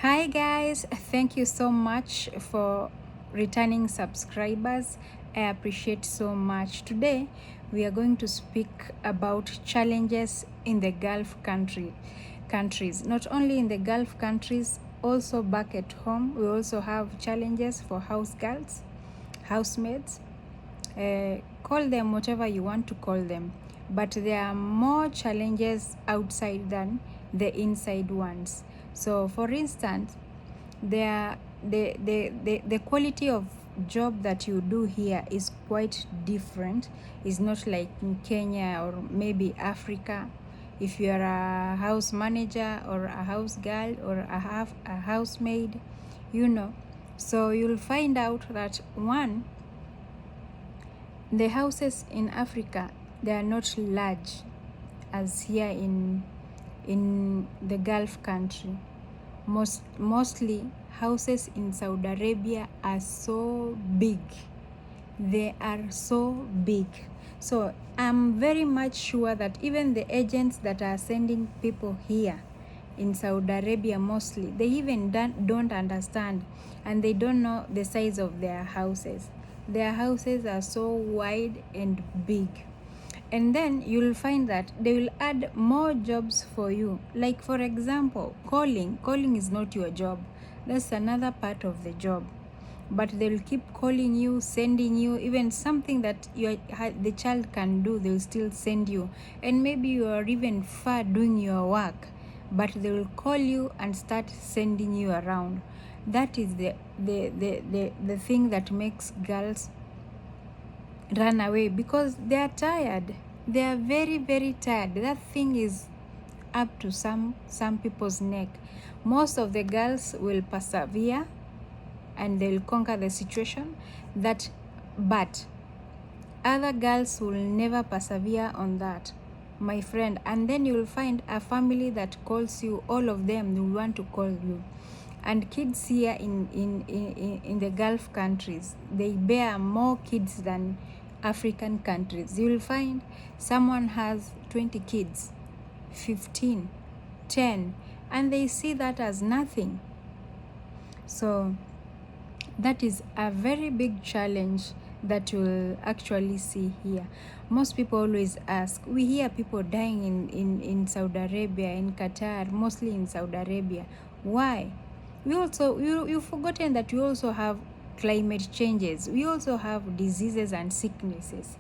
Hi guys, thank you so much for returning subscribers. I appreciate so much. Today we are going to speak about challenges in the countries. Not only in the Gulf countries, also back at home we also have challenges for house girls, housemaids. Call them whatever you want to call them, but there are more challenges outside than the inside ones. So for instance, the quality of job that you do here is quite different. It's not like in Kenya or maybe Africa. If you are a house manager or a house girl or a housemaid, so you'll find out that one, the houses in Africa, they are not large as here in the Gulf country. Mostly houses in Saudi Arabia are so big. They are so big. So I'm very much sure that even the agents that are sending people here in Saudi Arabia mostly, they even don't understand, and they don't know the size of their houses. Their houses are so wide and big. And then you'll find that they will add more jobs for you. Like for example, calling is not your job. That's another part of the job. But they'll keep calling you, sending you, even something that the child can do, they'll still send you. And maybe you are even far doing your work, but they will call you and start sending you around. That is the thing that makes girls run away, because they are tired. They are very, very tired. That thing is up to some people's neck. Most of the girls will persevere and they will conquer the situation, but other girls will never persevere on that, my friend. And then you will find a family that calls you, all of them will want to call you. And kids here in the Gulf countries, they bear more kids than African countries. You will find someone has 20 kids, 15, 10, and they see that as nothing. So that is a very big challenge that you'll actually see here. Most people always ask, we hear people dying in Saudi Arabia, in Qatar, mostly in Saudi Arabia. Why? You've forgotten that we also have climate changes. We also have diseases and sicknesses,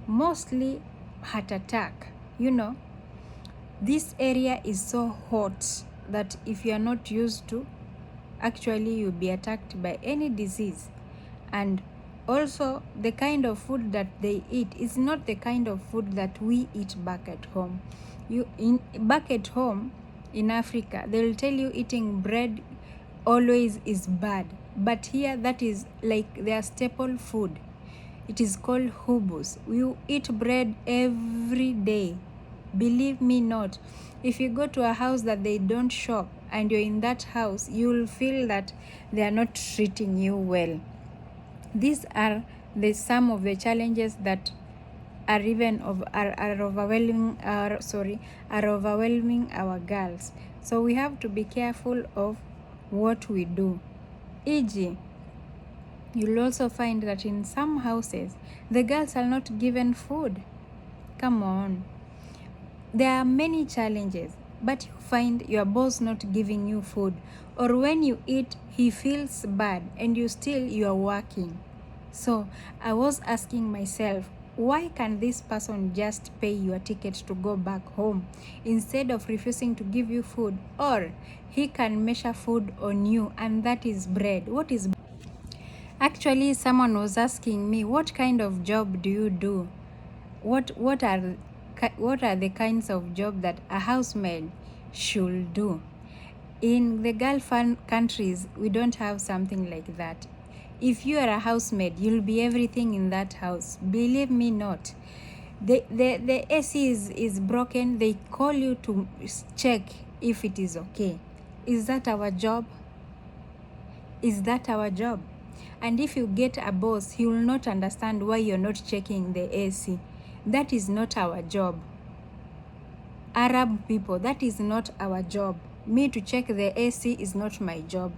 mostly heart attack. This area is so hot that if you are not used to, actually you'll be attacked by any disease. And also the kind of food that they eat is not the kind of food that we eat back at home. Back at home in Africa, they'll tell you eating bread always is bad, but here that is like their staple food. It is called hubus. You eat bread every day. Believe me not. If you go to a house that they don't shop and you're in that house, you'll feel that they are not treating you well. These are some of the challenges that are overwhelming our girls. So we have to be careful of what we do. E.g., you'll also find that in some houses the girls are not given food. Come on. There are many challenges, but you find your boss not giving you food, or when you eat he feels bad and you are working. So I was asking myself, why can this person just pay your ticket to go back home instead of refusing to give you food? Or he can measure food on you, and that is bread. What is actually, someone was asking me, what kind of job do you do? What are the kinds of job that a housemaid should do? In the Gulf countries, we don't have something like that. If you are a housemaid, you'll be everything in that house. Believe me not. The AC is broken. They call you to check if it is okay. Is that our job? Is that our job? And if you get a boss, he will not understand why you're not checking the AC. That is not our job. Arab people, that is not our job. Me to check the AC is not my job.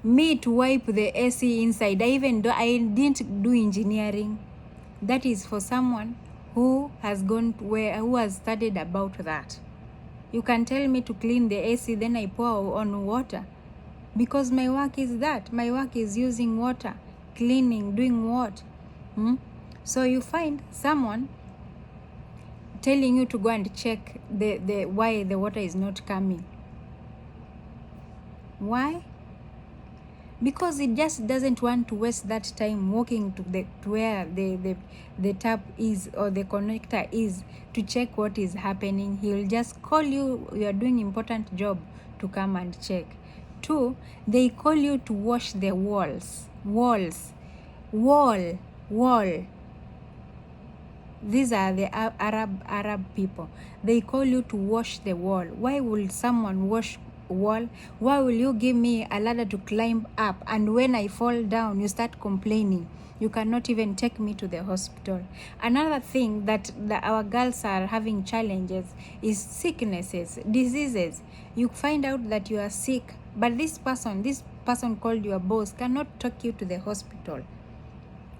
Me to wipe the AC inside, I didn't do engineering. That is for someone who has who has studied about that. You can tell me to clean the AC, then I pour on water. Because my work is that. My work is using water, cleaning, doing what? So you find someone telling you to go and check the why the water is not coming. Why? Because it just doesn't want to waste that time walking to where the tap is or the connector is to check what is happening. He'll just call you. You are doing important job to come and check. 2, they call you to wash the walls. Wall. These are the Arab people. They call you to wash the wall. Why will someone wash wall? Why will you give me a ladder to climb up, and when I fall down you start complaining? You cannot even take me to the hospital. Another thing that our girls are having challenges is sicknesses, diseases. You find out that you are sick, but this person called your boss cannot take you to the hospital.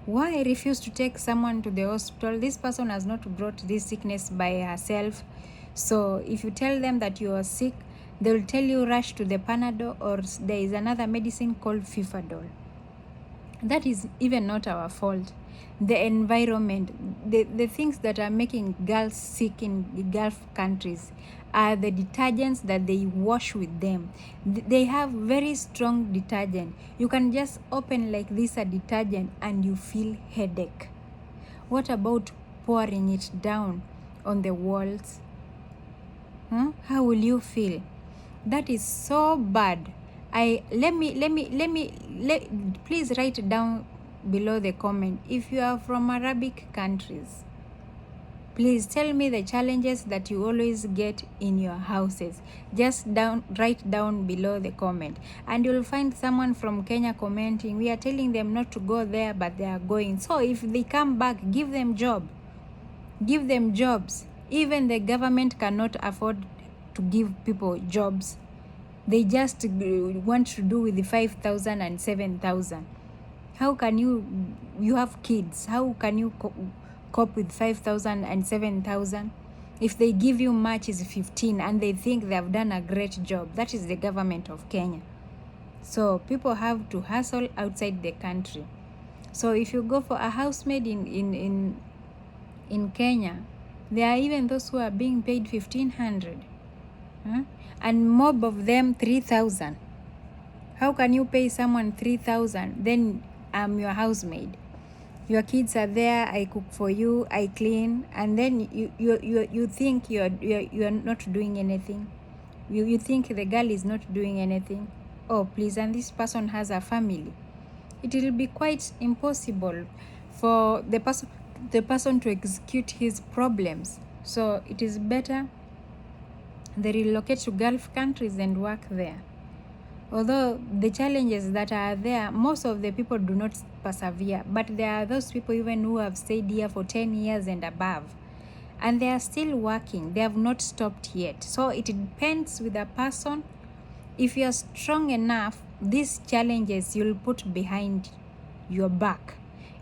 Why refuse to take someone to the hospital? This person has not brought this sickness by herself. So if you tell them that you are sick, they will tell you rush to the Panadol, or there is another medicine called Fifadol. That is even not our fault. The environment, the things that are making girls sick in the Gulf countries are the detergents that they wash with them. They have very strong detergent. You can just open like this a detergent and you feel headache. What about pouring it down on the walls? How will you feel? That is so bad. Please write down below the comment if you are from Arabic countries. Please tell me the challenges that you always get in your houses. Just write down below the comment, and you'll find someone from Kenya commenting. We are telling them not to go there, but they are going. So if they come back, give them jobs. Even the government cannot afford to give people jobs. They just want to do with the 5,000 and 7,000. How can you have kids? How can you cope with 5,000 and 7,000? If they give you much is 15 and they think they have done a great job. That is the government of Kenya. So people have to hustle outside the country. So if you go for a housemaid in Kenya, there are even those who are being paid 1,500. And mob of them 3,000. How can you pay someone 3,000? Then I'm your housemaid. Your kids are there, I cook for you, I clean, and then you think you're not doing anything. You think the girl is not doing anything. Oh please, and this person has a family. It will be quite impossible for the person to execute his problems. So it is better they relocate to Gulf countries and work there. Although the challenges that are there, most of the people do not persevere, but there are those people even who have stayed here for 10 years and above, and they are still working. They have not stopped yet. So it depends with a person. If you are strong enough, these challenges you'll put behind your back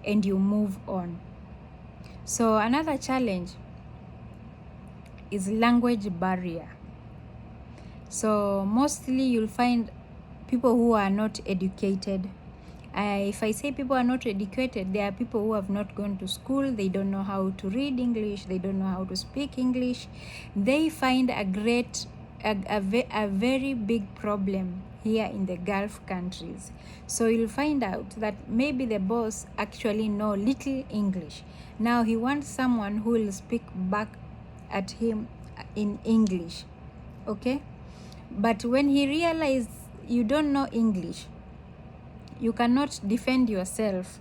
and you move on. So another challenge is language barrier. So mostly you'll find people who are not educated. If I say people are not educated, there are people who have not gone to school. They don't know how to read English. They don't know how to speak English. They find a very big problem here in the Gulf countries. So you'll find out that maybe the boss actually know little English. Now he wants someone who will speak back at him in English. Okay? But when he realizes you don't know English, you cannot defend yourself.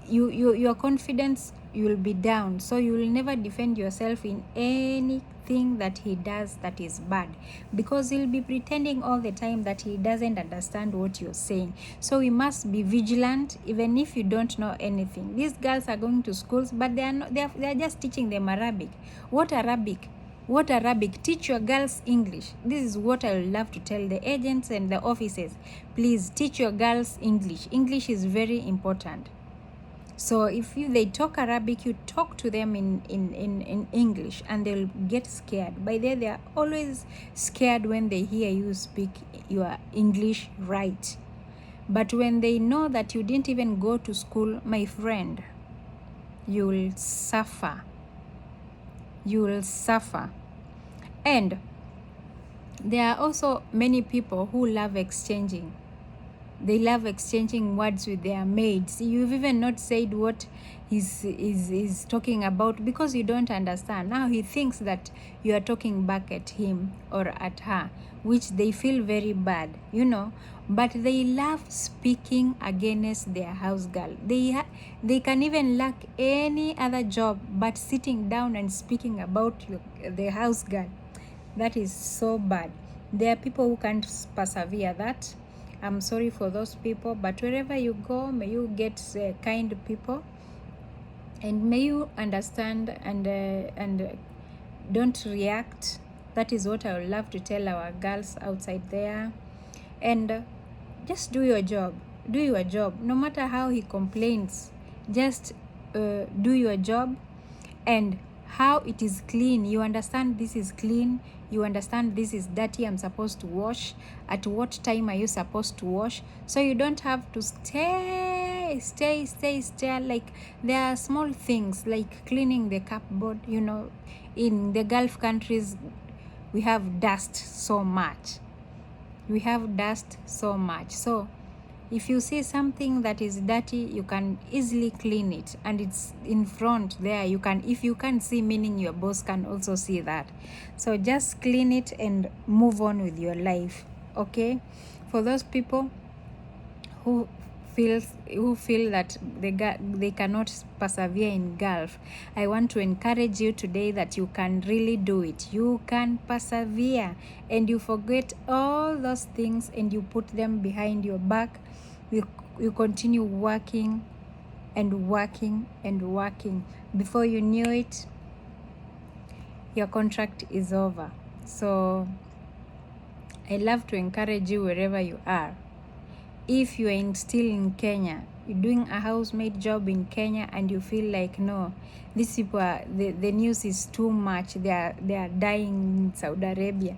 Your confidence will be down. So you will never defend yourself in anything that he does that is bad, because he'll be pretending all the time that he doesn't understand what you're saying. So we must be vigilant even if you don't know anything. These girls are going to schools, but they are just teaching them Arabic. What Arabic? What Arabic? Teach your girls English. This is what I would love to tell the agents and the offices. Please teach your girls English. English is very important. So if they talk Arabic, you talk to them in English, and they'll get scared. By then, they are always scared when they hear you speak your English right. But when they know that you didn't even go to school, my friend, you will suffer. You will suffer. And there are also many people who love exchanging. They love exchanging words with their maids. You've even not said what he's talking about because you don't understand. Now he thinks that you are talking back at him or at her, which they feel very bad, But they love speaking against their house girl. They can even lack any other job but sitting down and speaking about the house girl. That is so bad. There are people who can't persevere that. I'm sorry for those people, but wherever you go, may you get kind people, and may you understand and don't react. That is what I would love to tell our girls outside there. And just do your job. Do your job. No matter how he complains, just do your job. And how it is clean, you understand this is clean, you understand this is dirty, I'm supposed to wash, at what time are you supposed to wash, so you don't have to stay. Like there are small things like cleaning the cupboard. In the Gulf countries we have dust so much. So if you see something that is dirty, you can easily clean it, and it's in front there. If you can't see, meaning your boss can also see that. So just clean it and move on with your life, okay? For those people who feel that they cannot persevere in Gulf, I want to encourage you today that you can really do it. You can persevere, and you forget all those things and you put them behind your back. You continue working and working and working. Before you knew it, your contract is over. So I love to encourage you wherever you are. If you are still in Kenya, you're doing a housemaid job in Kenya, and you feel like, no, these people the news is too much, they are dying in Saudi Arabia.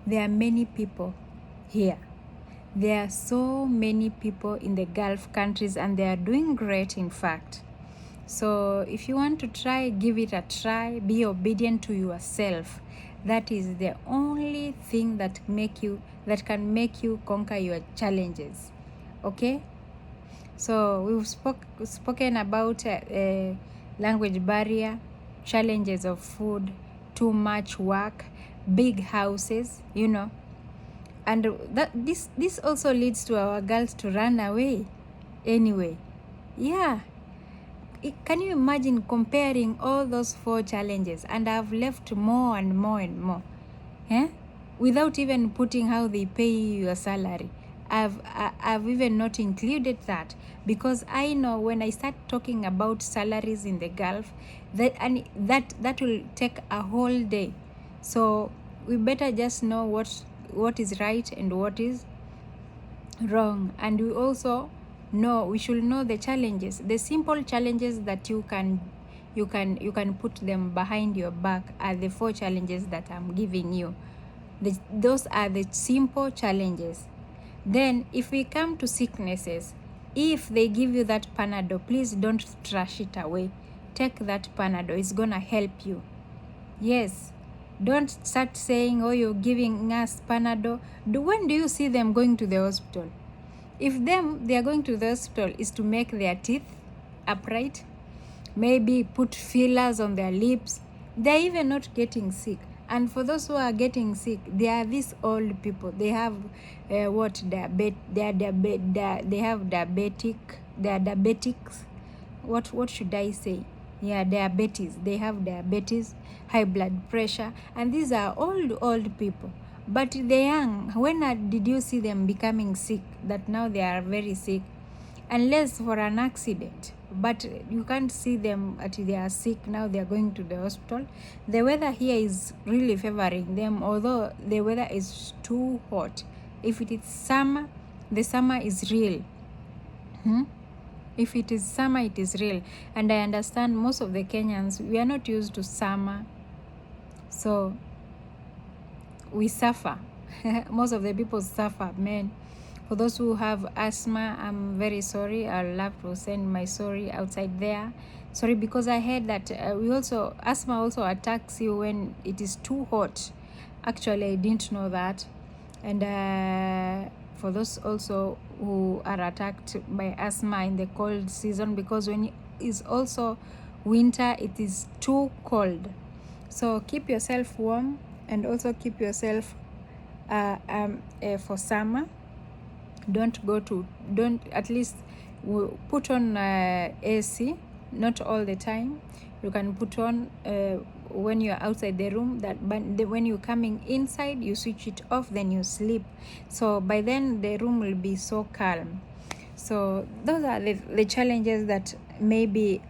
There are many people here. There are so many people in the Gulf countries, and they are doing great, in fact. So if you want to try, give it a try. Be obedient to yourself. That is the only thing that can make you conquer your challenges. Okay? So we've spoken about language barrier, challenges of food, too much work, big houses, and this also leads to our girls to run away anyway. Yeah. Can you imagine comparing all those 4 challenges, and I've left more and more and more, without even putting how they pay your salary. I've even not included that, because I know when I start talking about salaries in the Gulf, that will take a whole day. So we better just know what is right and what is wrong, and we should know the challenges, the simple challenges that you can put them behind your back are the 4 challenges that I'm giving you. Those are the simple challenges. Then if we come to sicknesses, if they give you that Panadol, please don't trash it away. Take that Panadol, it's gonna help you. Yes. Don't start saying, oh, you're giving us Panadol. When do you see them going to the hospital? If they are going to the hospital is to make their teeth upright, maybe put fillers on their lips, they're even not getting sick. And for those who are getting sick, they are these old people. They have they have diabetics. What should I say? Yeah, diabetes. They have diabetes, high blood pressure, and these are old people. But the young, when did you see them becoming sick, that now they are very sick? Unless for an accident. but you can't see them until they are sick. Now they are going to the hospital. The weather here is really favoring them, although the weather is too hot. If it is summer, the summer is real. If it is summer, it is real. And I understand most of the Kenyans, we are not used to summer, so we suffer. Most of the people suffer, man. For those who have asthma, I'm very sorry. I'd love to send my sorry outside there. Sorry, because I heard that asthma also attacks you when it is too hot. Actually, I didn't know that. And for those also who are attacked by asthma in the cold season, because when it is also winter, it is too cold. So keep yourself warm, and also keep yourself for summer. Don't at least put on AC, not all the time. You can put on when you're outside the room, but when you're coming inside, you switch it off, then you sleep. So by then the room will be so calm. So those are the challenges that maybe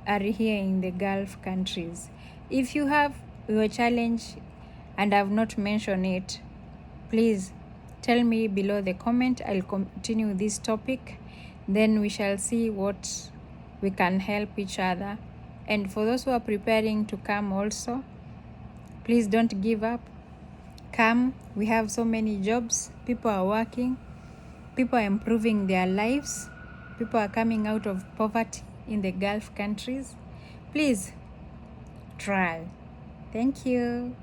are here in the Gulf countries. If you have your challenge and I've not mentioned it, please tell me below the comment. I'll continue this topic, then we shall see what we can help each other. And for those who are preparing to come also, please don't give up. Come, we have so many jobs, people are working, people are improving their lives, people are coming out of poverty in the Gulf countries. Please try. Thank you.